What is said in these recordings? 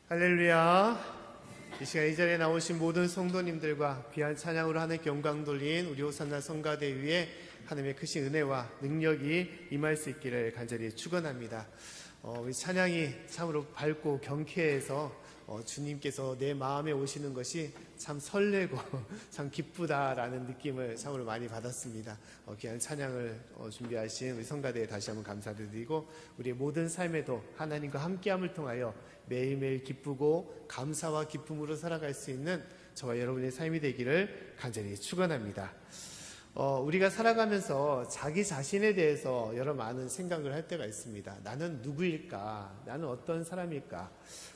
할렐루야. 이 시간 이 자리에 나오신 모든 성도님들과 귀한 찬양으로 하나님께 영광 돌린 우리 호산나 성가대 위에 하나님의 크신 은혜와 능력이 임할 수 있기를 간절히 축원합니다. 우리 찬양이 참으로 밝고 경쾌해서 주님께서 내 마음에 오시는 것이 참 설레고 참 기쁘다라는 느낌을 참으로 많이 받았습니다. 귀한 찬양을 준비하신 우리 성가대에 다시 한번 감사드리고, 우리의 모든 삶에도 하나님과 함께함을 통하여 매일매일 기쁘고 감사와 기쁨으로 살아갈 수 있는 저와 여러분의 삶이 되기를 간절히 축원합니다. 우리가 살아가면서 자기 자신에 대해서 여러 많은 생각을 할 때가 있습니다. 나는 누구일까? 나는 어떤 사람일까?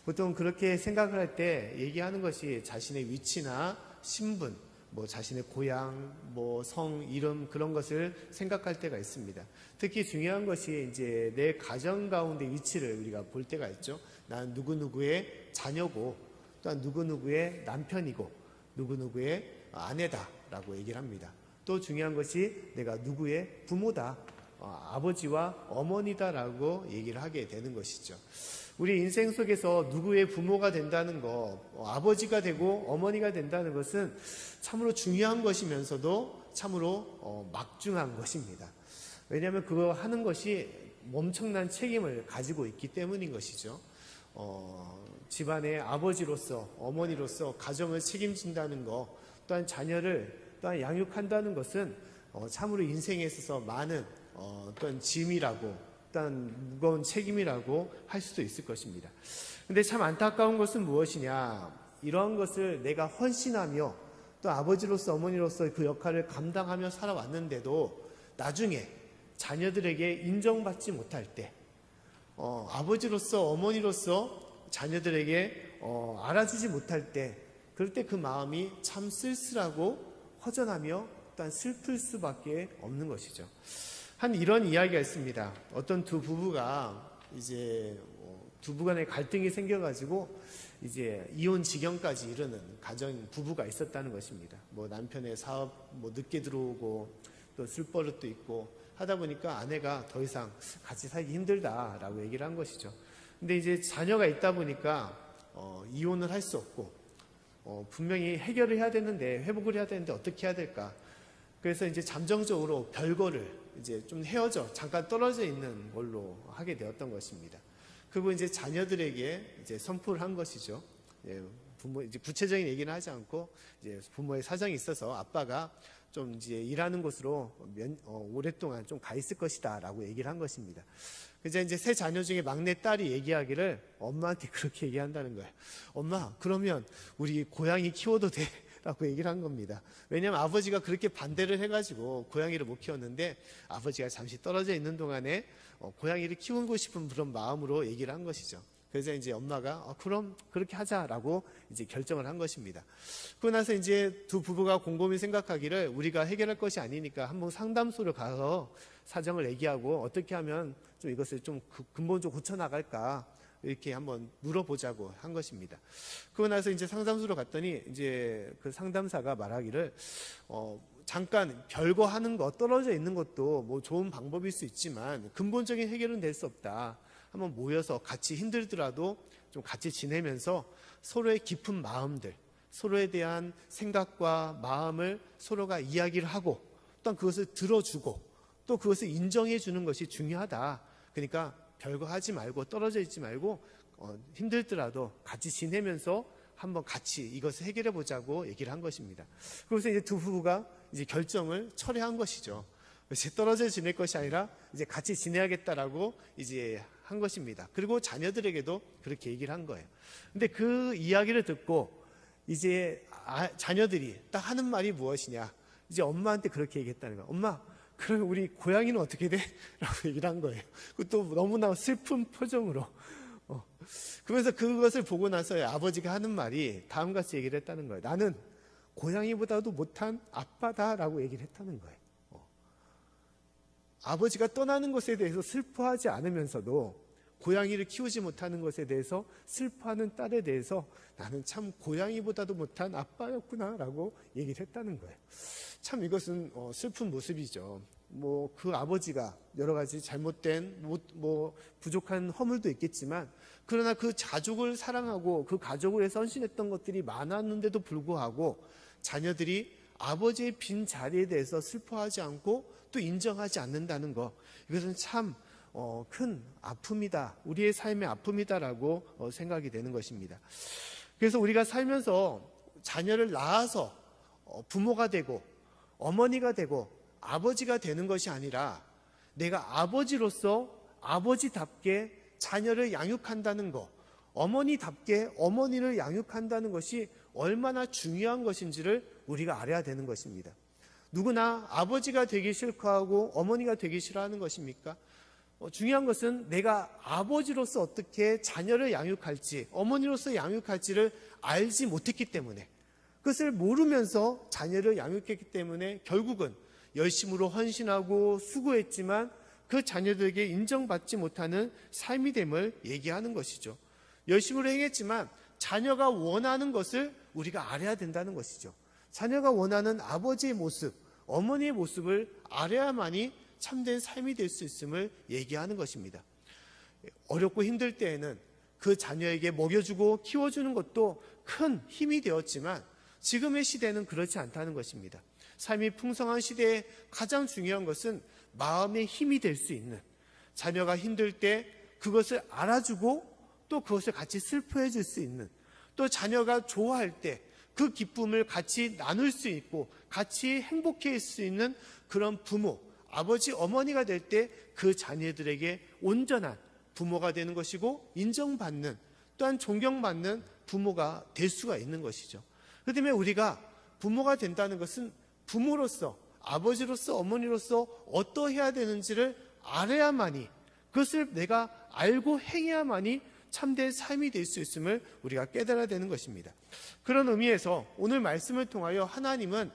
보통 그렇게 생각을 할 때 얘기하는 것이 자신의 위치나 신분, 자신의 고향, 성, 이름, 그런 것을 생각할 때가 있습니다. 특히 중요한 것이 이제 내 가정 가운데 위치를 우리가 볼 때가 있죠. 난 누구누구의 자녀고, 또한 누구누구의 남편이고, 누구누구의 아내다라고 얘기를 합니다. 또 중요한 것이 내가 누구의 부모다, 아버지와 어머니다라고 얘기를 하게 되는 것이죠. 우리 인생 속에서 누구의 부모가 된다는 것, 아버지가 되고 어머니가 된다는 것은 참으로 중요한 것이면서도 참으로 막중한 것입니다. 왜냐하면 그거 하는 것이 엄청난 책임을 가지고 있기 때문인 것이죠. 집안의 아버지로서, 어머니로서 가정을 책임진다는 것, 또한 자녀를 또한 양육한다는 것은 참으로 인생에 있어서 많은 어떤 짐이라고, 또한 무거운 책임이라고 할 수도 있을 것입니다. 근데 참 안타까운 것은 무엇이냐? 이러한 것을 내가 헌신하며 또 아버지로서 어머니로서 그 역할을 감당하며 살아왔는데도 나중에 자녀들에게 인정받지 못할 때, 아버지로서 어머니로서 자녀들에게 알아주지 못할 때, 그럴 때 그 마음이 참 쓸쓸하고 허전하며 또한 슬플 수밖에 없는 것이죠. 한 이런 이야기가 있습니다. 어떤 두 부부가 이제 두 부간의 갈등이 생겨가지고 이제 이혼 지경까지 이르는 가정 부부가 있었다는 것입니다. 남편의 사업 늦게 들어오고 또 술버릇도 있고 하다 보니까 아내가 더 이상 같이 살기 힘들다라고 얘기를 한 것이죠. 근데 이제 자녀가 있다 보니까 이혼을 할 수 없고 분명히 해결을 해야 되는데, 회복을 해야 되는데 어떻게 해야 될까? 그래서 이제 잠정적으로 별거를 이제 좀 헤어져 잠깐 떨어져 있는 걸로 하게 되었던 것입니다. 그리고 이제 자녀들에게 이제 선포를 한 것이죠. 부모 이제 구체적인 얘기는 하지 않고 이제 부모의 사정이 있어서 아빠가 좀 이제 일하는 곳으로 오랫동안 좀 가 있을 것이다라고 얘기를 한 것입니다. 그래서 이제 세 자녀 중에 막내 딸이 얘기하기를 엄마한테 그렇게 얘기한다는 거예요. 엄마, 그러면 우리 고양이 키워도 돼? 라고 얘기를 한 겁니다. 왜냐하면 아버지가 그렇게 반대를 해가지고 고양이를 못 키웠는데, 아버지가 잠시 떨어져 있는 동안에 고양이를 키우고 싶은 그런 마음으로 얘기를 한 것이죠. 그래서 이제 엄마가 그럼 그렇게 하자라고 이제 결정을 한 것입니다. 그러고 나서 이제 두 부부가 곰곰이 생각하기를 우리가 해결할 것이 아니니까 한번 상담소를 가서 사정을 얘기하고 어떻게 하면 좀 이것을 좀 근본적으로 고쳐나갈까 이렇게 한번 물어보자고 한 것입니다. 그러고 나서 이제 상담소로 갔더니 이제 그 상담사가 말하기를 잠깐 별거 하는 거, 떨어져 있는 것도 좋은 방법일 수 있지만 근본적인 해결은 될 수 없다. 한번 모여서 같이 힘들더라도 좀 같이 지내면서 서로의 깊은 마음들, 서로에 대한 생각과 마음을 서로가 이야기를 하고, 또한 그것을 들어주고 또 그것을 인정해 주는 것이 중요하다. 그러니까 별거 하지 말고 떨어져 있지 말고 힘들더라도 같이 지내면서 한번 같이 이것을 해결해 보자고 얘기를 한 것입니다. 그래서 이제 두 부부가 이제 결정을 철회한 것이죠. 이제 떨어져 지낼 것이 아니라 이제 같이 지내야겠다라고 이제 한 것입니다. 그리고 자녀들에게도 그렇게 얘기를 한 거예요. 근데 그 이야기를 듣고 이제 자녀들이 딱 하는 말이 무엇이냐? 이제 엄마한테 그렇게 얘기했다는 거예요. 엄마, 그럼 우리 고양이는 어떻게 돼? 라고 얘기를 한 거예요. 그것도 너무나 슬픈 표정으로. 그러면서 그것을 보고 나서 아버지가 하는 말이 다음과 같이 얘기를 했다는 거예요. 나는 고양이보다도 못한 아빠다라고 얘기를 했다는 거예요. 아버지가 떠나는 것에 대해서 슬퍼하지 않으면서도 고양이를 키우지 못하는 것에 대해서 슬퍼하는 딸에 대해서 나는 참 고양이보다도 못한 아빠였구나라고 얘기를 했다는 거예요. 참 이것은 슬픈 모습이죠. 그 아버지가 여러 가지 잘못된 부족한 허물도 있겠지만, 그러나 그 가족을 사랑하고 그 가족을 위해서 헌신했던 것들이 많았는데도 불구하고 자녀들이 아버지의 빈 자리에 대해서 슬퍼하지 않고 또 인정하지 않는다는 것, 이것은 참 큰 아픔이다, 우리의 삶의 아픔이다라고 생각이 되는 것입니다. 그래서 우리가 살면서 자녀를 낳아서 부모가 되고 어머니가 되고 아버지가 되는 것이 아니라, 내가 아버지로서 아버지답게 자녀를 양육한다는 것, 어머니답게 어머니를 양육한다는 것이 얼마나 중요한 것인지를 우리가 알아야 되는 것입니다. 누구나 아버지가 되기 싫어하고 어머니가 되기 싫어하는 것입니까? 중요한 것은 내가 아버지로서 어떻게 자녀를 양육할지, 어머니로서 양육할지를 알지 못했기 때문에, 그것을 모르면서 자녀를 양육했기 때문에 결국은 열심으로 헌신하고 수고했지만 그 자녀들에게 인정받지 못하는 삶이 됨을 얘기하는 것이죠. 열심으로 행했지만 자녀가 원하는 것을 우리가 알아야 된다는 것이죠. 자녀가 원하는 아버지의 모습, 어머니의 모습을 알아야만이 참된 삶이 될 수 있음을 얘기하는 것입니다. 어렵고 힘들 때에는 그 자녀에게 먹여주고 키워주는 것도 큰 힘이 되었지만, 지금의 시대는 그렇지 않다는 것입니다. 삶이 풍성한 시대에 가장 중요한 것은 마음의 힘이 될 수 있는, 자녀가 힘들 때 그것을 알아주고 또 그것을 같이 슬퍼해 줄 수 있는, 또 자녀가 좋아할 때 그 기쁨을 같이 나눌 수 있고 같이 행복해 할 수 있는 그런 부모, 아버지, 어머니가 될 때 그 자녀들에게 온전한 부모가 되는 것이고, 인정받는, 또한 존경받는 부모가 될 수가 있는 것이죠. 그렇기 때문에 우리가 부모가 된다는 것은 부모로서, 아버지로서, 어머니로서 어떠해야 되는지를 알아야만이, 그것을 내가 알고 행해야만이 참된 삶이 될 수 있음을 우리가 깨달아야 되는 것입니다. 그런 의미에서 오늘 말씀을 통하여 하나님은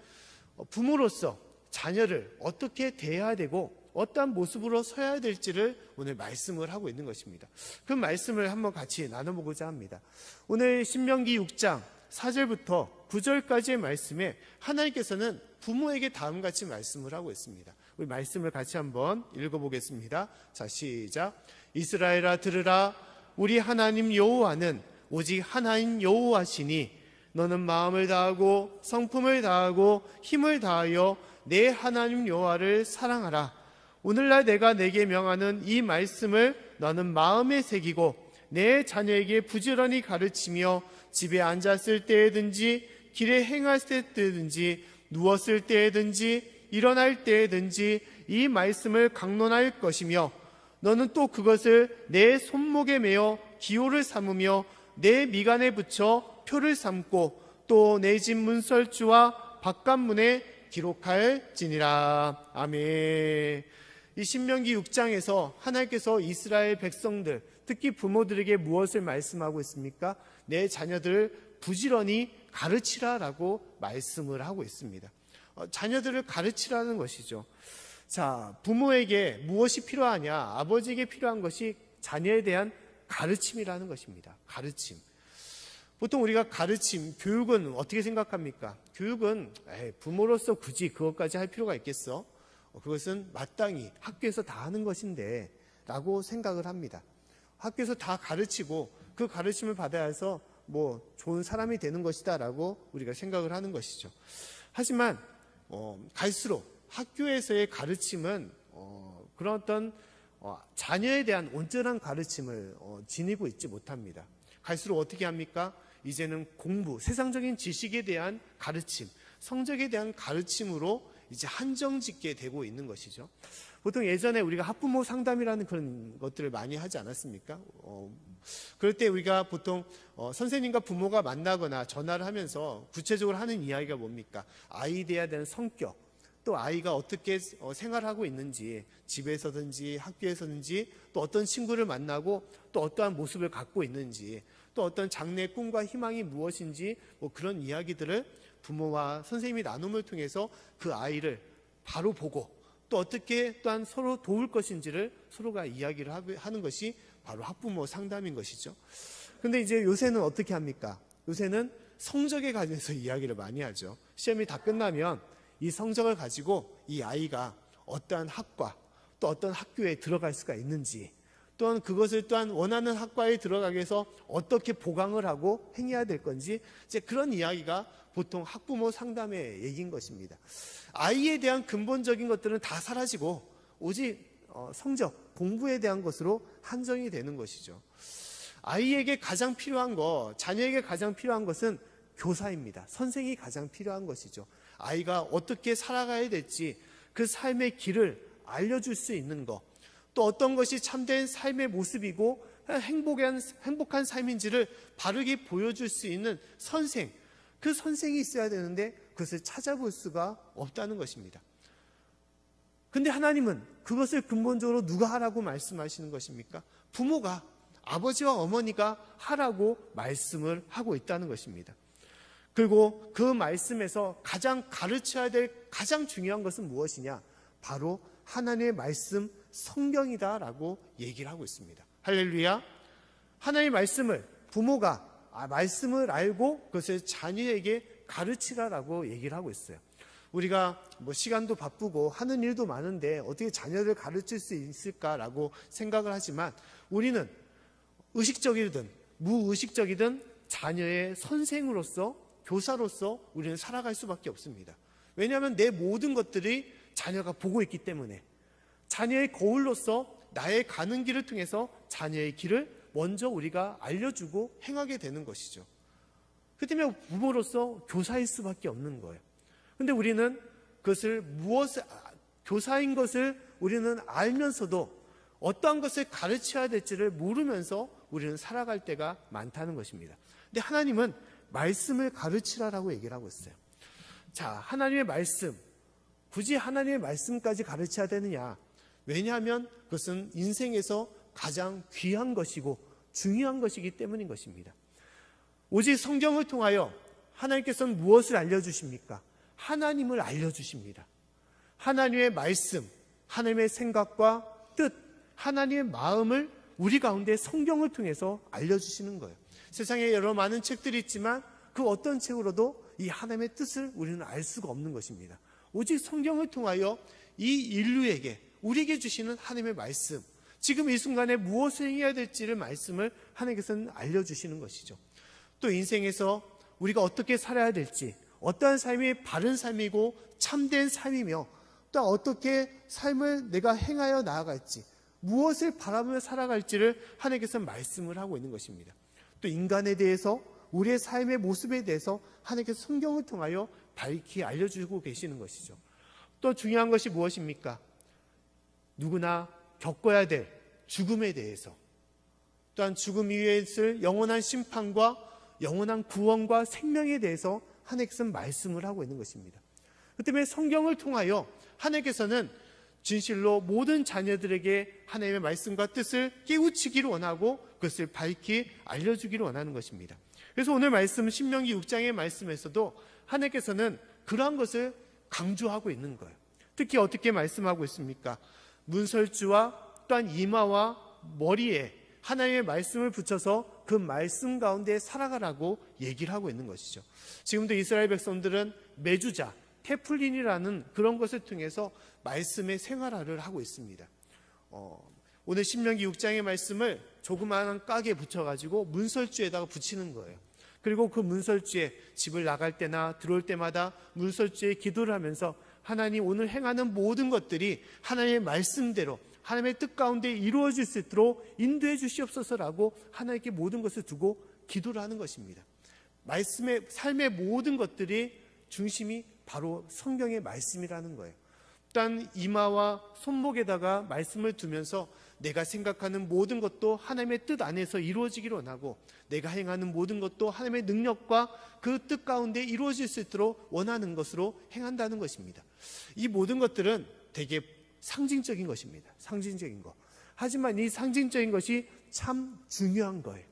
부모로서 자녀를 어떻게 대해야 되고 어떠한 모습으로 서야 될지를 오늘 말씀을 하고 있는 것입니다. 그 말씀을 한번 같이 나눠보고자 합니다. 오늘 신명기 6장 4절부터 9절까지의 말씀에 하나님께서는 부모에게 다음같이 말씀을 하고 있습니다. 우리 말씀을 같이 한번 읽어보겠습니다. 자, 시작. 이스라엘아 들으라. 우리 하나님 여호와는 오직 하나님 여호와시니 너는 마음을 다하고 성품을 다하고 힘을 다하여 내 하나님 여호와를 사랑하라. 오늘날 내가 내게 명하는 이 말씀을 너는 마음에 새기고 내 자녀에게 부지런히 가르치며 집에 앉았을 때에든지 길에 행했을 때든지 누웠을 때에든지 일어날 때에든지 이 말씀을 강론할 것이며, 너는 또 그것을 내 손목에 매어 기호를 삼으며 내 미간에 붙여 표를 삼고 또 내 집 문설주와 바깥문에 기록할지니라. 아멘. 이 신명기 6장에서 하나님께서 이스라엘 백성들, 특히 부모들에게 무엇을 말씀하고 있습니까? 내 자녀들을 부지런히 가르치라라고 말씀을 하고 있습니다. 자녀들을 가르치라는 것이죠. 자, 부모에게 무엇이 필요하냐? 아버지에게 필요한 것이 자녀에 대한 가르침이라는 것입니다. 가르침. 보통 우리가 가르침, 교육은 어떻게 생각합니까? 교육은 부모로서 굳이 그것까지 할 필요가 있겠어? 그것은 마땅히 학교에서 다 하는 것인데 라고 생각을 합니다. 학교에서 다 가르치고 그 가르침을 받아야 해서 좋은 사람이 되는 것이다 라고 우리가 생각을 하는 것이죠. 하지만 갈수록 학교에서의 가르침은 그런 어떤 자녀에 대한 온전한 가르침을 지니고 있지 못합니다. 갈수록 어떻게 합니까? 이제는 공부, 세상적인 지식에 대한 가르침, 성적에 대한 가르침으로 이제 한정짓게 되고 있는 것이죠. 보통 예전에 우리가 학부모 상담이라는 그런 것들을 많이 하지 않았습니까? 그럴 때 우리가 보통 선생님과 부모가 만나거나 전화를 하면서 구체적으로 하는 이야기가 뭡니까? 아이에 대한 성격, 또 아이가 어떻게 생활하고 있는지, 집에서든지 학교에서든지, 또 어떤 친구를 만나고 또 어떠한 모습을 갖고 있는지, 또 어떤 장래의 꿈과 희망이 무엇인지, 그런 이야기들을 부모와 선생님이 나눔을 통해서 그 아이를 바로 보고 또 어떻게 또한 서로 도울 것인지를 서로가 이야기를 하는 것이 바로 학부모 상담인 것이죠. 그런데 이제 요새는 어떻게 합니까? 요새는 성적에 관해서 이야기를 많이 하죠. 시험이 다 끝나면 이 성적을 가지고 이 아이가 어떠한 학과 또 어떤 학교에 들어갈 수가 있는지, 또한 그것을 또한 원하는 학과에 들어가기 위해서 어떻게 보강을 하고 행해야 될 건지, 이제 그런 이야기가 보통 학부모 상담의 얘기인 것입니다. 아이에 대한 근본적인 것들은 다 사라지고 오직 성적, 공부에 대한 것으로 한정이 되는 것이죠. 아이에게 가장 필요한 것, 자녀에게 가장 필요한 것은 교사입니다. 선생이 가장 필요한 것이죠. 아이가 어떻게 살아가야 될지 그 삶의 길을 알려줄 수 있는 것, 또 어떤 것이 참된 삶의 모습이고 행복한 삶인지를 바르게 보여줄 수 있는 선생, 그 선생이 있어야 되는데 그것을 찾아볼 수가 없다는 것입니다. 근데 하나님은 그것을 근본적으로 누가 하라고 말씀하시는 것입니까? 부모가, 아버지와 어머니가 하라고 말씀을 하고 있다는 것입니다. 그리고 그 말씀에서 가장 가르쳐야 될 가장 중요한 것은 무엇이냐? 바로 하나님의 말씀, 성경이다라고 얘기를 하고 있습니다. 할렐루야. 하나님의 말씀을 부모가 말씀을 알고 그것을 자녀에게 가르치라라고 얘기를 하고 있어요. 우리가 시간도 바쁘고 하는 일도 많은데 어떻게 자녀를 가르칠 수 있을까라고 생각을 하지만, 우리는 의식적이든 무의식적이든 자녀의 선생으로서, 교사로서 우리는 살아갈 수밖에 없습니다. 왜냐하면 내 모든 것들이 자녀가 보고 있기 때문에, 자녀의 거울로서 나의 가는 길을 통해서 자녀의 길을 먼저 우리가 알려주고 행하게 되는 것이죠. 그 때문에 부모로서 교사일 수밖에 없는 거예요. 그런데 우리는 그것을 교사인 것을 우리는 알면서도 어떠한 것을 가르쳐야 될지를 모르면서 우리는 살아갈 때가 많다는 것입니다. 근데 하나님은 말씀을 가르치라라고 얘기를 하고 있어요. 자, 하나님의 말씀, 굳이 하나님의 말씀까지 가르쳐야 되느냐? 왜냐하면 그것은 인생에서 가장 귀한 것이고 중요한 것이기 때문인 것입니다. 오직 성경을 통하여 하나님께서는 무엇을 알려주십니까? 하나님을 알려주십니다. 하나님의 말씀, 하나님의 생각과 뜻, 하나님의 마음을 우리 가운데 성경을 통해서 알려주시는 거예요. 세상에 여러 많은 책들이 있지만 그 어떤 책으로도 이 하나님의 뜻을 우리는 알 수가 없는 것입니다. 오직 성경을 통하여 이 인류에게, 우리에게 주시는 하나님의 말씀, 지금 이 순간에 무엇을 해야 될지를 말씀을 하나님께서는 알려주시는 것이죠. 또 인생에서 우리가 어떻게 살아야 될지, 어떠한 삶이 바른 삶이고 참된 삶이며, 또 어떻게 삶을 내가 행하여 나아갈지, 무엇을 바라보며 살아갈지를 하나님께서 말씀을 하고 있는 것입니다. 또 인간에 대해서, 우리의 삶의 모습에 대해서 하나님께서 성경을 통하여 밝히 알려주고 계시는 것이죠. 또 중요한 것이 무엇입니까? 누구나 겪어야 될 죽음에 대해서, 또한 죽음 이후에 있을 영원한 심판과 영원한 구원과 생명에 대해서 하나님께서는 말씀을 하고 있는 것입니다. 그 때문에 성경을 통하여 하나님께서는 진실로 모든 자녀들에게 하나님의 말씀과 뜻을 깨우치기를 원하고 그것을 밝히 알려주기를 원하는 것입니다. 그래서 오늘 말씀 신명기 6장의 말씀에서도 하나님께서는 그러한 것을 강조하고 있는 거예요. 특히 어떻게 말씀하고 있습니까? 문설주와 또한 이마와 머리에 하나님의 말씀을 붙여서 그 말씀 가운데 살아가라고 얘기를 하고 있는 것이죠. 지금도 이스라엘 백성들은 메주자, 테플린이라는 그런 것을 통해서 말씀의 생활화를 하고 있습니다. 오늘 신명기 6장의 말씀을 조그마한 깍에 붙여가지고 문설주에다가 붙이는 거예요. 그리고 그 문설주에 집을 나갈 때나 들어올 때마다 문설주에 기도를 하면서 하나님, 오늘 행하는 모든 것들이 하나님의 말씀대로 하나님의 뜻 가운데 이루어질 수 있도록 인도해 주시옵소서라고 하나님께 모든 것을 두고 기도를 하는 것입니다. 말씀의, 삶의 모든 것들이 중심이 바로 성경의 말씀이라는 거예요. 또한 이마와 손목에다가 말씀을 두면서 내가 생각하는 모든 것도 하나님의 뜻 안에서 이루어지기를 원하고, 내가 행하는 모든 것도 하나님의 능력과 그 뜻 가운데 이루어질 수 있도록 원하는 것으로 행한다는 것입니다. 이 모든 것들은 되게 상징적인 것입니다. 상징적인 것. 하지만 이 상징적인 것이 참 중요한 거예요.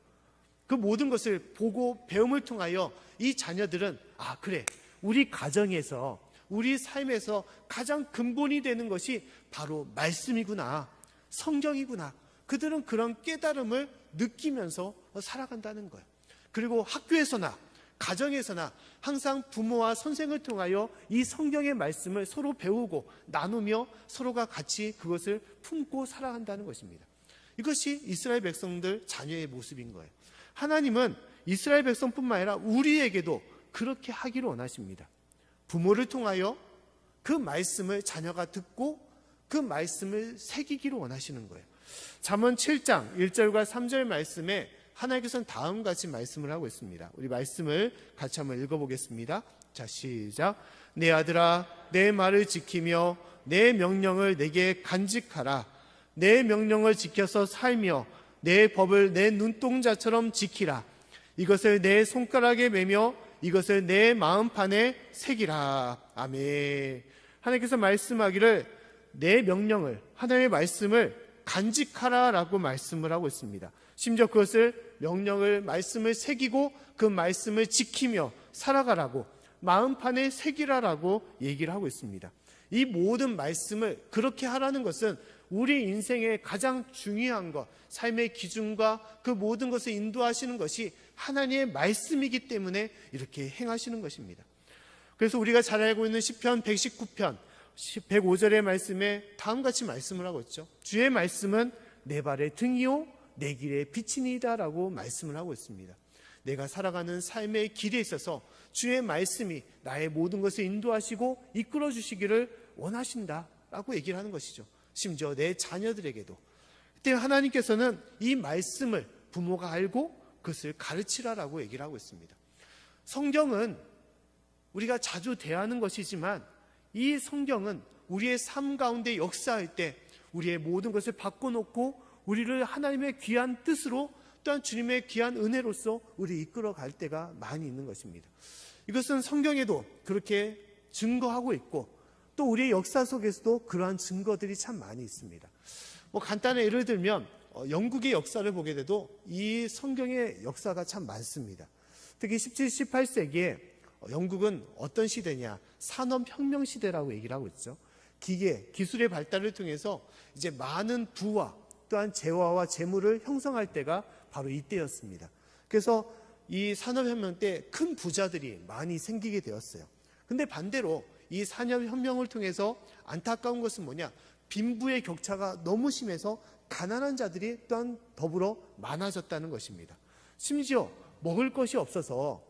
그 모든 것을 보고 배움을 통하여 이 자녀들은, 아, 그래, 우리 가정에서, 우리 삶에서 가장 근본이 되는 것이 바로 말씀이구나, 성경이구나. 그들은 그런 깨달음을 느끼면서 살아간다는 거예요. 그리고 학교에서나 가정에서나 항상 부모와 선생을 통하여 이 성경의 말씀을 서로 배우고 나누며 서로가 같이 그것을 품고 살아간다는 것입니다. 이것이 이스라엘 백성들 자녀의 모습인 거예요. 하나님은 이스라엘 백성뿐만 아니라 우리에게도 그렇게 하기를 원하십니다. 부모를 통하여 그 말씀을 자녀가 듣고 그 말씀을 새기기를 원하시는 거예요. 잠언 7장 1절과 3절 말씀에 하나님께서는 다음과 같이 말씀을 하고 있습니다. 우리 말씀을 같이 한번 읽어보겠습니다. 자, 시작. 내 아들아, 내 말을 지키며 내 명령을 내게 간직하라. 내 명령을 지켜서 살며 내 법을 내 눈동자처럼 지키라. 이것을 내 손가락에 매며 이것을 내 마음판에 새기라. 아멘. 하나님께서 말씀하기를 내 명령을, 하나님의 말씀을 간직하라라고 말씀을 하고 있습니다. 심지어 그것을 명령을, 말씀을 새기고 그 말씀을 지키며 살아가라고, 마음판에 새기라라고 얘기를 하고 있습니다. 이 모든 말씀을 그렇게 하라는 것은 우리 인생의 가장 중요한 것, 삶의 기준과 그 모든 것을 인도하시는 것이 하나님의 말씀이기 때문에 이렇게 행하시는 것입니다. 그래서 우리가 잘 알고 있는 시편 119편 105절의 말씀에 다음같이 말씀을 하고 있죠. 주의 말씀은 내 발의 등이요 내 길의 빛이니이다 라고 말씀을 하고 있습니다. 내가 살아가는 삶의 길에 있어서 주의 말씀이 나의 모든 것을 인도하시고 이끌어 주시기를 원하신다 라고 얘기를 하는 것이죠. 심지어 내 자녀들에게도. 그때 하나님께서는 이 말씀을 부모가 알고 그것을 가르치라라고 얘기를 하고 있습니다. 성경은 우리가 자주 대하는 것이지만 이 성경은 우리의 삶 가운데 역사할 때 우리의 모든 것을 바꿔놓고 우리를 하나님의 귀한 뜻으로 또한 주님의 귀한 은혜로서 우리 이끌어 갈 때가 많이 있는 것입니다. 이것은 성경에도 그렇게 증거하고 있고 또 우리의 역사 속에서도 그러한 증거들이 참 많이 있습니다. 간단한 예를 들면 영국의 역사를 보게 돼도 이 성경의 역사가 참 많습니다. 특히 17, 18세기에 영국은 어떤 시대냐? 산업혁명 시대라고 얘기를 하고 있죠. 기계, 기술의 발달을 통해서 이제 많은 부와 또한 재화와 재물을 형성할 때가 바로 이때였습니다. 그래서 이 산업혁명 때 큰 부자들이 많이 생기게 되었어요. 근데 반대로 이 산업혁명을 통해서 안타까운 것은 뭐냐? 빈부의 격차가 너무 심해서 가난한 자들이 또한 더불어 많아졌다는 것입니다. 심지어 먹을 것이 없어서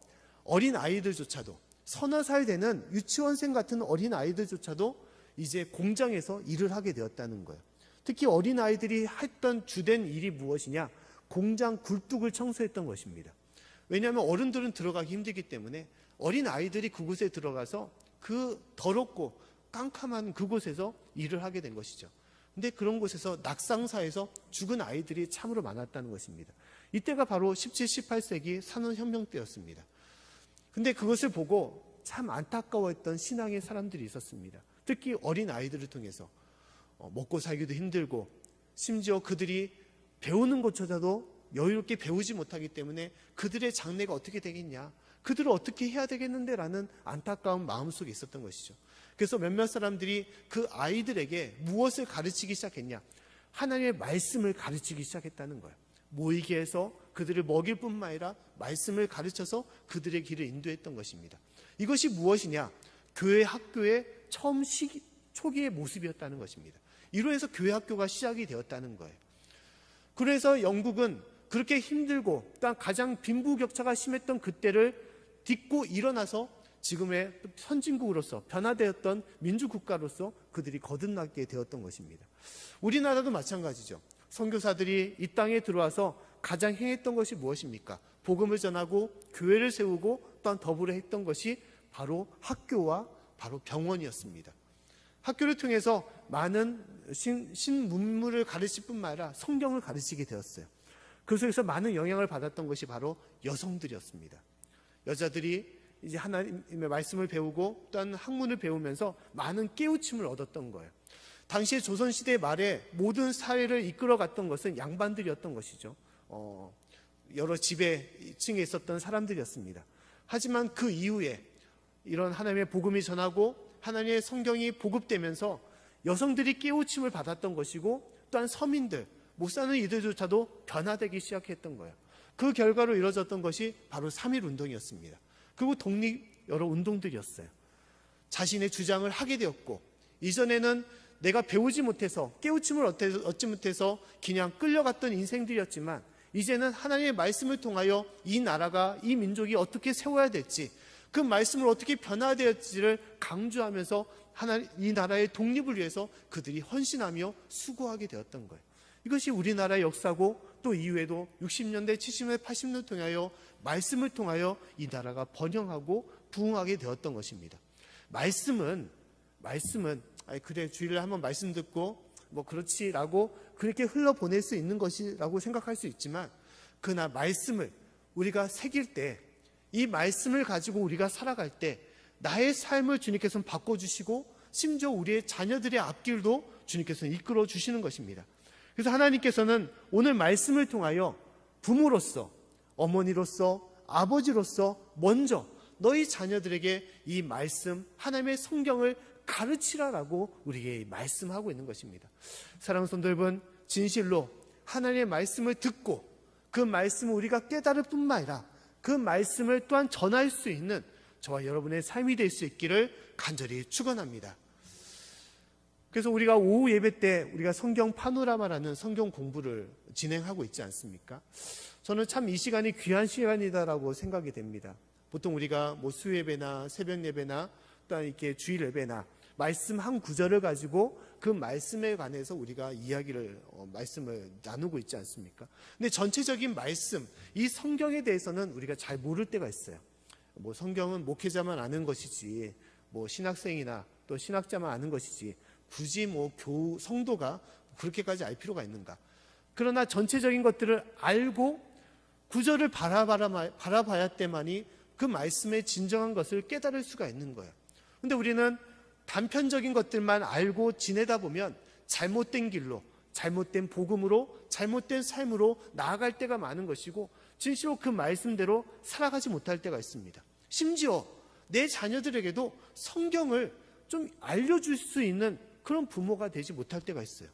어린 아이들조차도 서너 살 되는 유치원생 같은 어린 아이들조차도 이제 공장에서 일을 하게 되었다는 거예요. 특히 어린 아이들이 했던 주된 일이 무엇이냐? 공장 굴뚝을 청소했던 것입니다. 왜냐하면 어른들은 들어가기 힘들기 때문에 어린 아이들이 그곳에 들어가서 그 더럽고 깜깜한 그곳에서 일을 하게 된 것이죠. 근데 그런 곳에서 낙상사에서 죽은 아이들이 참으로 많았다는 것입니다. 이때가 바로 17, 18세기 산업혁명 때였습니다. 근데 그것을 보고 참 안타까워했던 신앙의 사람들이 있었습니다. 특히 어린 아이들을 통해서 먹고 살기도 힘들고 심지어 그들이 배우는 것조차도 여유롭게 배우지 못하기 때문에 그들의 장래가 어떻게 되겠냐, 그들을 어떻게 해야 되겠는데 라는 안타까운 마음속에 있었던 것이죠. 그래서 몇몇 사람들이 그 아이들에게 무엇을 가르치기 시작했냐? 하나님의 말씀을 가르치기 시작했다는 거예요. 모이게 해서 그들을 먹일 뿐만 아니라 말씀을 가르쳐서 그들의 길을 인도했던 것입니다. 이것이 무엇이냐? 교회 학교의 처음 초기의 모습이었다는 것입니다. 이로 해서 교회 학교가 시작이 되었다는 거예요. 그래서 영국은 그렇게 힘들고 또한 가장 빈부격차가 심했던 그때를 딛고 일어나서 지금의 선진국으로서 변화되었던 민주국가로서 그들이 거듭나게 되었던 것입니다. 우리나라도 마찬가지죠. 선교사들이 이 땅에 들어와서 가장 행했던 것이 무엇입니까? 복음을 전하고 교회를 세우고 또한 더불어 했던 것이 바로 학교와 바로 병원이었습니다. 학교를 통해서 많은 신문물을 가르칠 뿐만 아니라 성경을 가르치게 되었어요. 그 속에서 많은 영향을 받았던 것이 바로 여성들이었습니다. 여자들이 이제 하나님의 말씀을 배우고 또한 학문을 배우면서 많은 깨우침을 얻었던 거예요. 당시에 조선시대 말에 모든 사회를 이끌어갔던 것은 양반들이었던 것이죠. 여러 지배층에 있었던 사람들이었습니다. 하지만 그 이후에 이런 하나님의 복음이 전하고 하나님의 성경이 보급되면서 여성들이 깨우침을 받았던 것이고 또한 서민들, 못 사는 이들조차도 변화되기 시작했던 거예요. 그 결과로 이루어졌던 것이 바로 3.1 운동이었습니다. 그리고 독립 여러 운동들이었어요. 자신의 주장을 하게 되었고, 이전에는 내가 배우지 못해서, 깨우침을 얻지 못해서 그냥 끌려갔던 인생들이었지만, 이제는 하나님의 말씀을 통하여 이 나라가, 이 민족이 어떻게 세워야 될지, 그 말씀을 어떻게 변화되었지를 강조하면서 이 나라의 독립을 위해서 그들이 헌신하며 수고하게 되었던 거예요. 이것이 우리나라의 역사고, 또 이후에도 60년대, 70년대, 80년대 통하여 말씀을 통하여 이 나라가 번영하고 부흥하게 되었던 것입니다. 말씀은 그래 주일날 한번 말씀 듣고 뭐 그렇지라고 그렇게 흘러보낼 수 있는 것이라고 생각할 수 있지만, 그러나 말씀을 우리가 새길 때, 이 말씀을 가지고 우리가 살아갈 때 나의 삶을 주님께서는 바꿔주시고, 심지어 우리의 자녀들의 앞길도 주님께서는 이끌어 주시는 것입니다. 그래서 하나님께서는 오늘 말씀을 통하여 부모로서, 어머니로서, 아버지로서 먼저 너희 자녀들에게 이 말씀, 하나님의 성경을 가르치라라고 우리에게 말씀하고 있는 것입니다. 사랑하는 성도 여러분, 진실로 하나님의 말씀을 듣고 그 말씀을 우리가 깨달을 뿐만 아니라 그 말씀을 또한 전할 수 있는 저와 여러분의 삶이 될 수 있기를 간절히 축원합니다. 그래서 우리가 오후 예배 때 우리가 성경 파노라마라는 성경 공부를 진행하고 있지 않습니까? 저는 참 이 시간이 귀한 시간이다라고 생각이 됩니다. 보통 우리가 뭐 수요 예배나 새벽 예배나 또한 이렇게 주일 예배나 말씀 한 구절을 가지고 그 말씀에 관해서 우리가 말씀을 나누고 있지 않습니까? 근데 전체적인 말씀, 이 성경에 대해서는 우리가 잘 모를 때가 있어요. 뭐 성경은 목회자만 아는 것이지, 뭐 신학생이나 또 신학자만 아는 것이지, 굳이 뭐 성도가 그렇게까지 알 필요가 있는가? 그러나 전체적인 것들을 알고 구절을 바라봐야 때만이 그 말씀의 진정한 것을 깨달을 수가 있는 거예요. 근데 우리는 단편적인 것들만 알고 지내다 보면 잘못된 길로, 잘못된 복음으로, 잘못된 삶으로 나아갈 때가 많은 것이고, 진실로 그 말씀대로 살아가지 못할 때가 있습니다. 심지어 내 자녀들에게도 성경을 좀 알려줄 수 있는 그런 부모가 되지 못할 때가 있어요.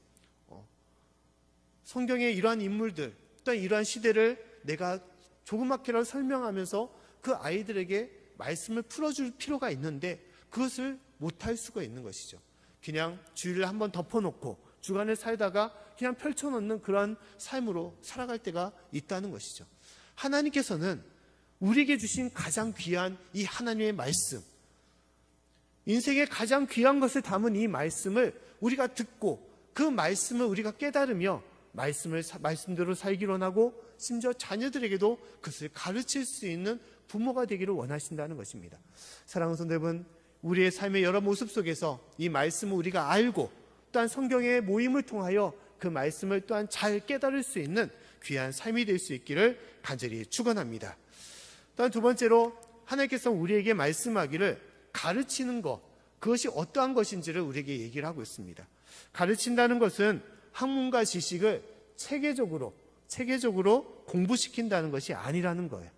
성경의 이러한 인물들, 또한 이러한 시대를 내가 조그맣게라도 설명하면서 그 아이들에게 말씀을 풀어줄 필요가 있는데 그것을 못할 수가 있는 것이죠. 그냥 주일을 한번 덮어놓고 주간을 살다가 그냥 펼쳐놓는 그런 삶으로 살아갈 때가 있다는 것이죠. 하나님께서는 우리에게 주신 가장 귀한 이 하나님의 말씀, 인생의 가장 귀한 것을 담은 이 말씀을 우리가 듣고 그 말씀을 우리가 깨달으며 말씀대로 살기로 하고, 심지어 자녀들에게도 그것을 가르칠 수 있는 부모가 되기를 원하신다는 것입니다. 사랑하는 성도 여러분, 우리의 삶의 여러 모습 속에서 이 말씀을 우리가 알고 또한 성경의 모임을 통하여 그 말씀을 또한 잘 깨달을 수 있는 귀한 삶이 될 수 있기를 간절히 축원합니다. 또한 두 번째로 하나님께서 우리에게 말씀하기를 가르치는 것, 그것이 어떠한 것인지를 우리에게 얘기를 하고 있습니다. 가르친다는 것은 학문과 지식을 체계적으로 공부시킨다는 것이 아니라는 거예요.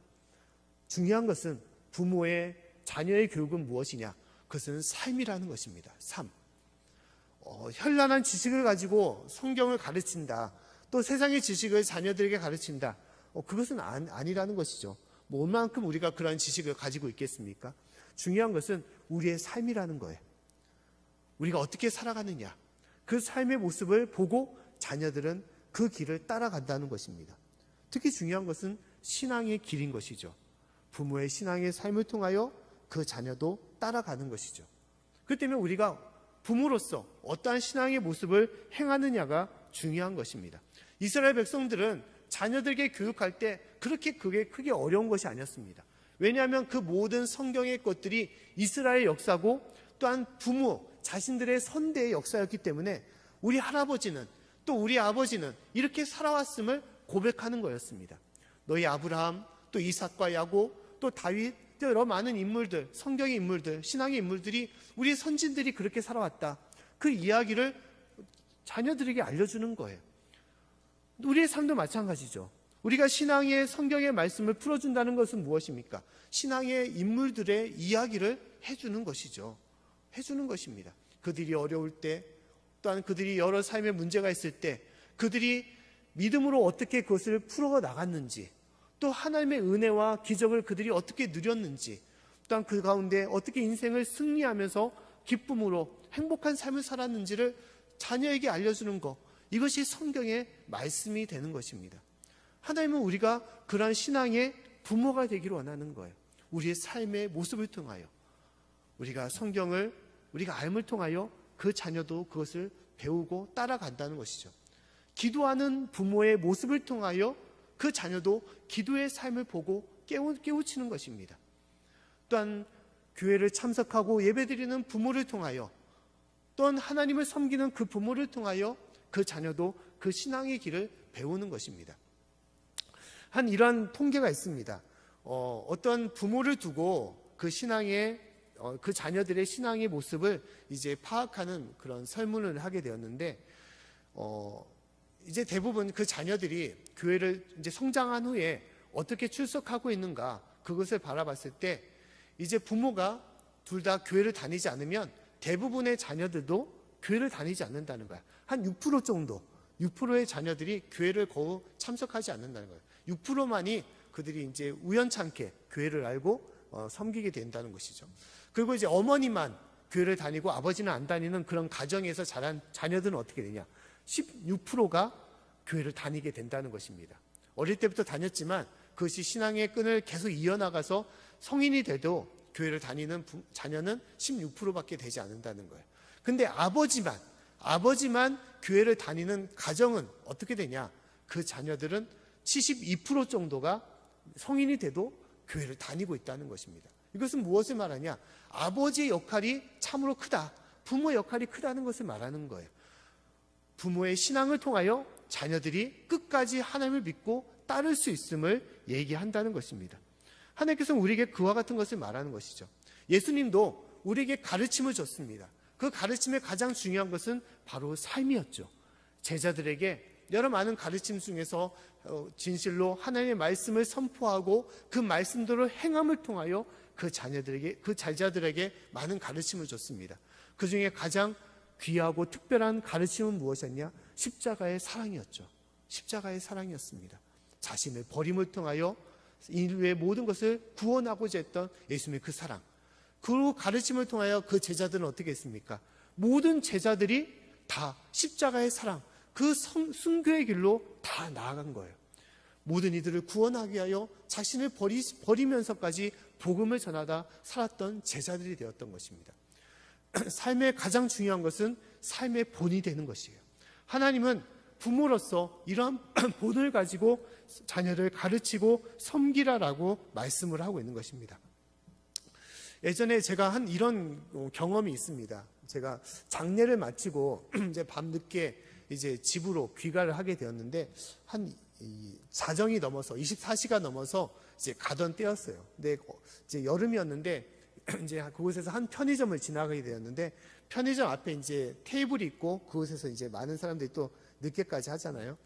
중요한 것은 부모의 자녀의 교육은 무엇이냐? 그것은 삶이라는 것입니다. 삶. 현란한 지식을 가지고 성경을 가르친다, 또 세상의 지식을 자녀들에게 가르친다, 그것은 아니라는 것이죠. 뭐 얼만큼 우리가 그러한 지식을 가지고 있겠습니까? 중요한 것은 우리의 삶이라는 거예요. 우리가 어떻게 살아가느냐, 그 삶의 모습을 보고 자녀들은 그 길을 따라간다는 것입니다. 특히 중요한 것은 신앙의 길인 것이죠. 부모의 신앙의 삶을 통하여 그 자녀도 따라가는 것이죠. 그렇기 때문에 우리가 부모로서 어떠한 신앙의 모습을 행하느냐가 중요한 것입니다. 이스라엘 백성들은 자녀들에게 교육할 때 그렇게 그게 크게 어려운 것이 아니었습니다. 왜냐하면 그 모든 성경의 것들이 이스라엘 역사고 또한 부모 자신들의 선대의 역사였기 때문에 우리 할아버지는 또 우리 아버지는 이렇게 살아왔음을 고백하는 거였습니다. 너희 아브라함, 또 이삭과 야곱, 또 다윗, 또 여러 많은 인물들, 성경의 인물들, 신앙의 인물들이, 우리 선진들이 그렇게 살아왔다, 그 이야기를 자녀들에게 알려주는 거예요. 우리의 삶도 마찬가지죠. 우리가 신앙의 성경의 말씀을 풀어준다는 것은 무엇입니까? 신앙의 인물들의 이야기를 해주는 것이죠. 해주는 것입니다. 그들이 어려울 때, 또한 그들이 여러 삶의 문제가 있을 때 그들이 믿음으로 어떻게 그것을 풀어 나갔는지, 또 하나님의 은혜와 기적을 그들이 어떻게 누렸는지, 또한 그 가운데 어떻게 인생을 승리하면서 기쁨으로 행복한 삶을 살았는지를 자녀에게 알려주는 것, 이것이 성경의 말씀이 되는 것입니다. 하나님은 우리가 그러한 신앙의 부모가 되기를 원하는 거예요. 우리의 삶의 모습을 통하여, 우리가 성경을 우리가 알을 통하여 그 자녀도 그것을 배우고 따라간다는 것이죠. 기도하는 부모의 모습을 통하여 그 자녀도 기도의 삶을 보고 깨우치는 것입니다. 또한 교회를 참석하고 예배드리는 부모를 통하여, 또한 하나님을 섬기는 그 부모를 통하여 그 자녀도 그 신앙의 길을 배우는 것입니다. 한 이러한 통계가 있습니다. 어떤 부모를 두고 그 신앙의 그 자녀들의 신앙의 모습을 이제 파악하는 그런 설문을 하게 되었는데, 이제 대부분 그 자녀들이 교회를 이제 성장한 후에 어떻게 출석하고 있는가, 그것을 바라봤을 때 이제 부모가 둘 다 교회를 다니지 않으면 대부분의 자녀들도 교회를 다니지 않는다는 거야. 한 6% 정도, 6%의 자녀들이 교회를 거의 참석하지 않는다는 거예요. 6%만이 그들이 이제 우연찮게 교회를 알고 섬기게 된다는 것이죠. 그리고 이제 어머니만 교회를 다니고 아버지는 안 다니는 그런 가정에서 자란 자녀들은 어떻게 되냐? 16%가 교회를 다니게 된다는 것입니다. 어릴 때부터 다녔지만 그것이 신앙의 끈을 계속 이어나가서 성인이 돼도 교회를 다니는 자녀는 16%밖에 되지 않는다는 거예요. 근데 아버지만 교회를 다니는 가정은 어떻게 되냐? 그 자녀들은 72% 정도가 성인이 돼도 교회를 다니고 있다는 것입니다. 이것은 무엇을 말하냐? 아버지의 역할이 참으로 크다, 부모의 역할이 크다는 것을 말하는 거예요. 부모의 신앙을 통하여 자녀들이 끝까지 하나님을 믿고 따를 수 있음을 얘기한다는 것입니다. 하나님께서는 우리에게 그와 같은 것을 말하는 것이죠. 예수님도 우리에게 가르침을 줬습니다. 그 가르침의 가장 중요한 것은 바로 삶이었죠. 제자들에게 여러 많은 가르침 중에서 진실로 하나님의 말씀을 선포하고 그 말씀대로 행함을 통하여 그 제자들에게 많은 가르침을 줬습니다. 그 중에 가장 귀하고 특별한 가르침은 무엇이었냐? 십자가의 사랑이었죠. 십자가의 사랑이었습니다. 자신을 버림을 통하여 인류의 모든 것을 구원하고자 했던 예수님의 그 사랑, 그 가르침을 통하여 그 제자들은 어떻게 했습니까? 모든 제자들이 다 십자가의 사랑, 그 순교의 길로 다 나아간 거예요. 모든 이들을 구원하기 위하여 자신을 버리면서까지 복음을 전하다 살았던 제자들이 되었던 것입니다. 삶의 가장 중요한 것은 삶의 본이 되는 것이에요. 하나님은 부모로서 이러한 본을 가지고 자녀를 가르치고 섬기라라고 말씀을 하고 있는 것입니다. 예전에 제가 한 이런 경험이 있습니다. 제가 장례를 마치고 이제 밤늦게 이제 집으로 귀가를 하게 되었는데 한 자정이 넘어서 24시가 넘어서 이제 가던 때였어요. 근데 이제 여름이었는데 이제 그곳에서 한 편의점을 지나가게 되었는데 편의점 앞에 이제 테이블이 있고 그곳에서 이제 많은 사람들이 또 늦게까지 하잖아요.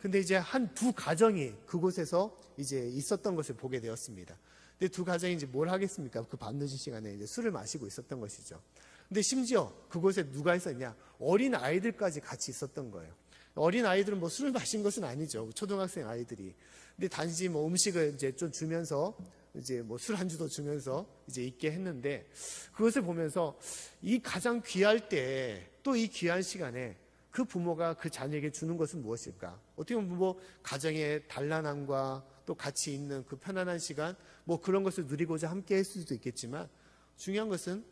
근데 이제 한 두 가정이 그곳에서 이제 있었던 것을 보게 되었습니다. 근데 두 가정이 이제 뭘 하겠습니까? 그 밤늦은 시간에 이제 술을 마시고 있었던 것이죠. 근데 심지어 그곳에 누가 있었냐? 어린 아이들까지 같이 있었던 거예요. 어린 아이들은 뭐 술을 마신 것은 아니죠. 초등학생 아이들이. 근데 단지 뭐 음식을 이제 좀 주면서 이제 뭐 술 안주도 주면서 이제 있게 했는데 그것을 보면서 이 가장 귀할 때 또 이 귀한 시간에 그 부모가 그 자녀에게 주는 것은 무엇일까? 어떻게 보면 뭐 가정의 단란함과 또 같이 있는 그 편안한 시간 뭐 그런 것을 누리고자 함께 했을 수도 있겠지만 중요한 것은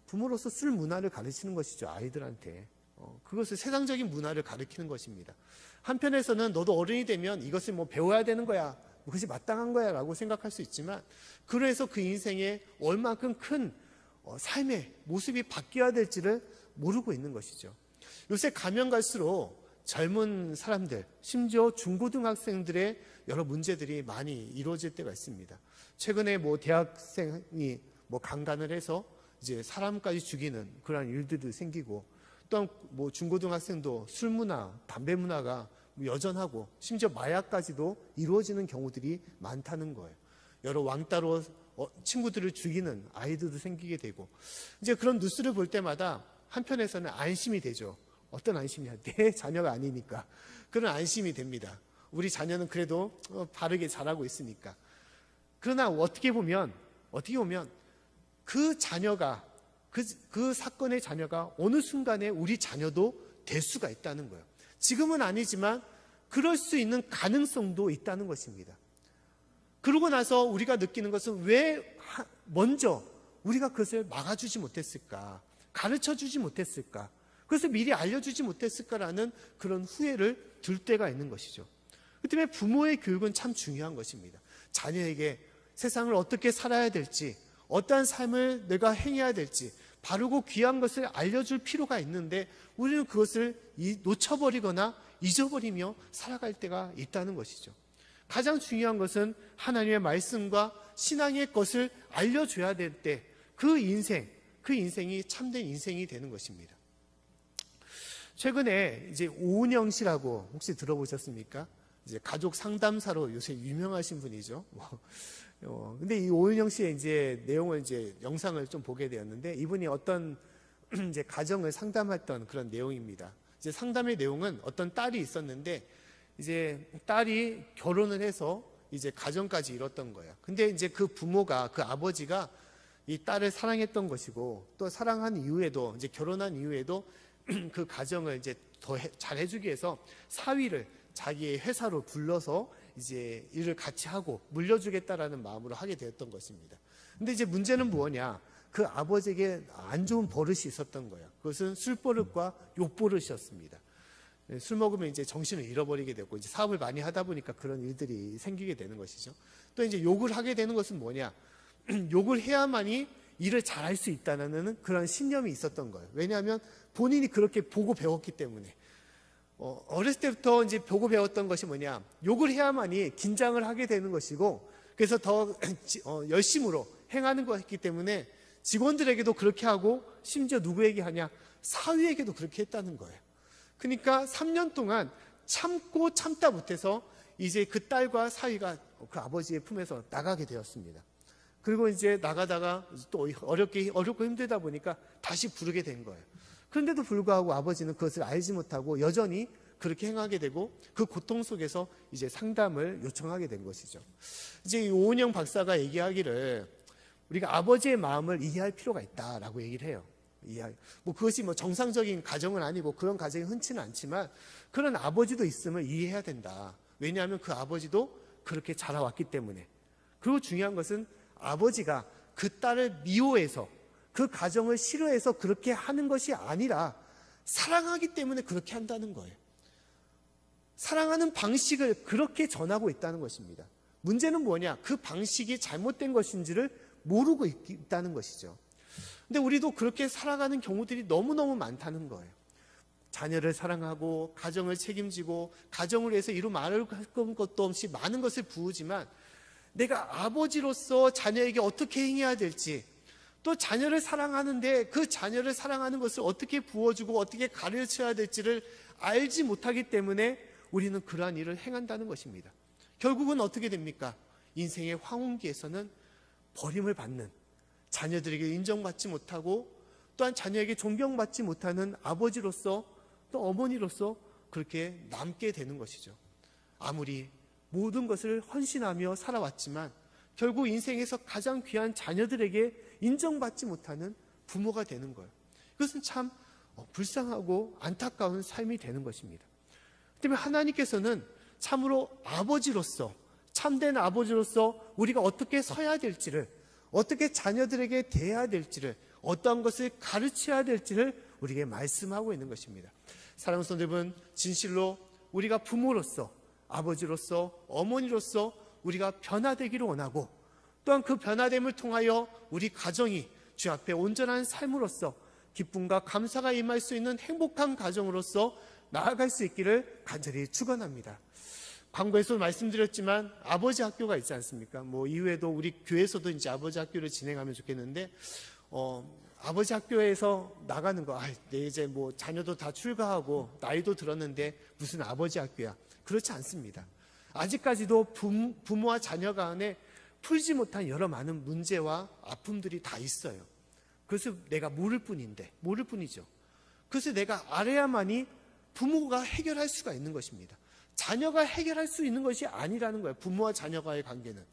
부모로서 술 문화를 가르치는 것이죠. 아이들한테. 그것을 세상적인 문화를 가르치는 것입니다. 한편에서는 너도 어른이 되면 이것을 뭐 배워야 되는 거야. 그것이 마땅한 거야 라고 생각할 수 있지만 그래서 그 인생에 얼만큼 큰 삶의 모습이 바뀌어야 될지를 모르고 있는 것이죠. 요새 가면 갈수록 젊은 사람들, 심지어 중고등학생들의 여러 문제들이 많이 이루어질 때가 있습니다. 최근에 뭐 대학생이 뭐 강간을 해서 이제 사람까지 죽이는 그런 일들도 생기고 또한 뭐 중고등학생도 술 문화, 담배 문화가 여전하고 심지어 마약까지도 이루어지는 경우들이 많다는 거예요. 여러 왕따로 친구들을 죽이는 아이들도 생기게 되고 이제 그런 뉴스를 볼 때마다 한편에서는 안심이 되죠. 어떤 안심이냐? 내 자녀가 아니니까 그런 안심이 됩니다. 우리 자녀는 그래도 바르게 자라고 있으니까. 그러나 어떻게 보면 그 자녀가 그 사건의 자녀가 어느 순간에 우리 자녀도 될 수가 있다는 거예요. 지금은 아니지만 그럴 수 있는 가능성도 있다는 것입니다. 그러고 나서 우리가 느끼는 것은 왜 먼저 우리가 그것을 막아주지 못했을까? 가르쳐주지 못했을까? 그것을 미리 알려주지 못했을까라는 그런 후회를 들 때가 있는 것이죠. 그 때문에 부모의 교육은 참 중요한 것입니다. 자녀에게 세상을 어떻게 살아야 될지, 어떠한 삶을 내가 행해야 될지 바르고 귀한 것을 알려줄 필요가 있는데 우리는 그것을 놓쳐버리거나 잊어버리며 살아갈 때가 있다는 것이죠. 가장 중요한 것은 하나님의 말씀과 신앙의 것을 알려줘야 될 때 그 인생이 참된 인생이 되는 것입니다. 최근에 이제 오은영 씨라고 혹시 들어보셨습니까? 이제 가족 상담사로 요새 유명하신 분이죠. 근데 이 오은영 씨의 이제 내용을 이제 영상을 좀 보게 되었는데 이분이 어떤 이제 가정을 상담했던 그런 내용입니다. 이제 상담의 내용은 어떤 딸이 있었는데 이제 딸이 결혼을 해서 이제 가정까지 이뤘던 거예요. 근데 이제 그 부모가 그 아버지가 이 딸을 사랑했던 것이고 또 사랑한 이후에도 이제 결혼한 이후에도 그 가정을 이제 더 잘 해주기 위해서 사위를 자기의 회사로 불러서 이제 일을 같이 하고 물려주겠다라는 마음으로 하게 되었던 것입니다. 근데 이제 문제는 뭐냐? 그 아버지에게 안 좋은 버릇이 있었던 거예요. 그것은 술버릇과 욕버릇이었습니다. 술 먹으면 이제 정신을 잃어버리게 되고 이제 사업을 많이 하다 보니까 그런 일들이 생기게 되는 것이죠. 또 이제 욕을 하게 되는 것은 뭐냐? 욕을 해야만이 일을 잘할 수 있다는 그런 신념이 있었던 거예요. 왜냐하면 본인이 그렇게 보고 배웠기 때문에. 어렸을 때부터 이제 보고 배웠던 것이 뭐냐? 욕을 해야만이 긴장을 하게 되는 것이고, 그래서 더 열심으로 행하는 것이기 때문에 직원들에게도 그렇게 하고, 심지어 누구에게 하냐? 사위에게도 그렇게 했다는 거예요. 그러니까 3년 동안 참고 참다 못해서 이제 그 딸과 사위가 그 아버지의 품에서 나가게 되었습니다. 그리고 이제 나가다가 또 어렵고 힘들다 보니까 다시 부르게 된 거예요. 그런데도 불구하고 아버지는 그것을 알지 못하고 여전히 그렇게 행하게 되고 그 고통 속에서 이제 상담을 요청하게 된 것이죠. 이제 이 오은영 박사가 얘기하기를 우리가 아버지의 마음을 이해할 필요가 있다라고 얘기를 해요. 뭐 그것이 뭐 정상적인 가정은 아니고 그런 가정이 흔치는 않지만 그런 아버지도 있음을 이해해야 된다. 왜냐하면 그 아버지도 그렇게 자라왔기 때문에. 그리고 중요한 것은 아버지가 그 딸을 미워해서 그 가정을 싫어해서 그렇게 하는 것이 아니라 사랑하기 때문에 그렇게 한다는 거예요. 사랑하는 방식을 그렇게 전하고 있다는 것입니다. 문제는 뭐냐? 그 방식이 잘못된 것인지를 모르고 있다는 것이죠. 근데 우리도 그렇게 살아가는 경우들이 너무너무 많다는 거예요. 자녀를 사랑하고 가정을 책임지고 가정을 위해서 이루 말할 것도 없이 많은 것을 부으지만 내가 아버지로서 자녀에게 어떻게 행해야 될지 또 자녀를 사랑하는데 그 자녀를 사랑하는 것을 어떻게 부어주고 어떻게 가르쳐야 될지를 알지 못하기 때문에 우리는 그러한 일을 행한다는 것입니다. 결국은 어떻게 됩니까? 인생의 황혼기에서는 버림을 받는 자녀들에게 인정받지 못하고 또한 자녀에게 존경받지 못하는 아버지로서 또 어머니로서 그렇게 남게 되는 것이죠. 아무리 모든 것을 헌신하며 살아왔지만 결국 인생에서 가장 귀한 자녀들에게 인정받지 못하는 부모가 되는 거예요. 이것은 참 불쌍하고 안타까운 삶이 되는 것입니다. 때문에 하나님께서는 참으로 아버지로서 참된 아버지로서 우리가 어떻게 서야 될지를 어떻게 자녀들에게 대해야 될지를 어떠한 것을 가르쳐야 될지를 우리에게 말씀하고 있는 것입니다. 사랑하는 성도 여러분, 진실로 우리가 부모로서 아버지로서 어머니로서 우리가 변화되기를 원하고 또한 그 변화됨을 통하여 우리 가정이 주 앞에 온전한 삶으로서 기쁨과 감사가 임할 수 있는 행복한 가정으로서 나아갈 수 있기를 간절히 축원합니다. 광고에서 말씀드렸지만 아버지 학교가 있지 않습니까? 뭐 이후에도 우리 교회에서도 이제 아버지 학교를 진행하면 좋겠는데 아버지 학교에서 나가는 거, 이제 뭐 자녀도 다 출가하고 나이도 들었는데 무슨 아버지 학교야? 그렇지 않습니다. 아직까지도 부모와 자녀 간에 풀지 못한 여러 많은 문제와 아픔들이 다 있어요. 그래서 내가 모를 뿐이죠. 그래서 내가 알아야만이 부모가 해결할 수가 있는 것입니다. 자녀가 해결할 수 있는 것이 아니라는 거예요. 부모와 자녀가의 관계는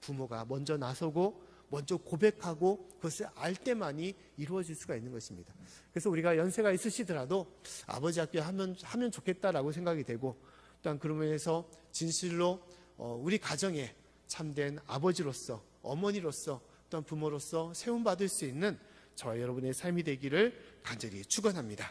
부모가 먼저 나서고 먼저 고백하고 그것을 알 때만이 이루어질 수가 있는 것입니다. 그래서 우리가 연세가 있으시더라도 아버지 학교 하면 좋겠다라고 생각이 되고, 또한 그런 면에서 진실로 우리 가정에 참된 아버지로서, 어머니로서, 또한 부모로서 세움받을 수 있는 저와 여러분의 삶이 되기를 간절히 축원합니다.